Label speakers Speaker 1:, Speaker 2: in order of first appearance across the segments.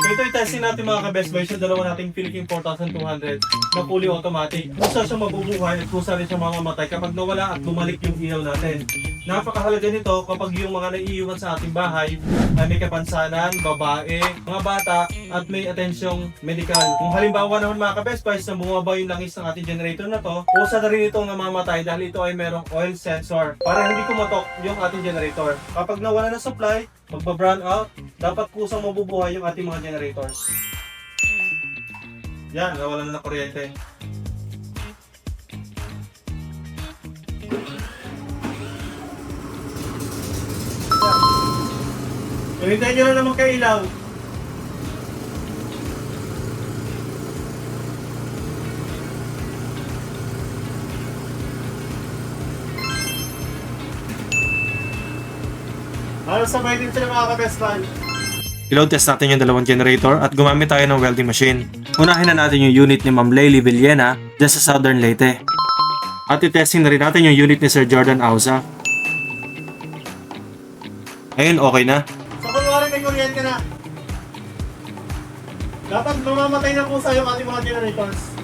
Speaker 1: So ito i-testing natin mga ka-best boys yung dalawa nating Philippine 4200 na fully automatic. Kung saan siya mabubuhay at kung saan rin siya mamamatay kapag nawala at bumalik yung ilaw natin. Napakahalaga nito kapag yung mga naiiwan sa ating bahay ay may kapansanan, babae, mga bata at may atensyong medikal. Kung halimbawa naman mga ka-best boys na bumaba yung langis ng ating generator na to, kusa na rin itong namamatay dahil ito ay merong oil sensor para hindi kumatok yung ating generator. Kapag nawala ng supply, magba-brown out, dapat kusang mabubuhay yung ating mga generators. Yan, nawala na ng kuryente. So, hintayin nyo na naman kayo ilaw. Sabay din sila mga ka-best friend.
Speaker 2: I-load test natin yung dalawang generator at gumamit tayo ng welding machine. Unahin na natin yung unit ni Ma'am Laylie Villena dyan sa Southern Leyte. At i-testing na rin natin yung unit ni Sir Jordan Auza. Ayun, okay na.
Speaker 1: So kunwari may kuryente na. Dapat mamamatay na po sa'yo ang ating mga generators.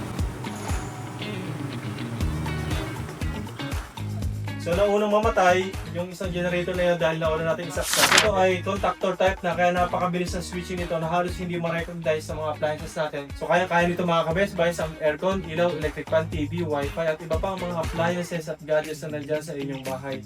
Speaker 1: So naunang mamatay yung isang generator na yun dahil nauna natin isaksak. Ito ay contactor type na kaya napakabilis ng switching nito na halos hindi ma-recognize sa mga appliances natin. So kaya nito mga ka-best buys ang aircon, ilaw, electric fan, TV, wifi at iba pang mga appliances at gadgets na nandyan sa inyong bahay.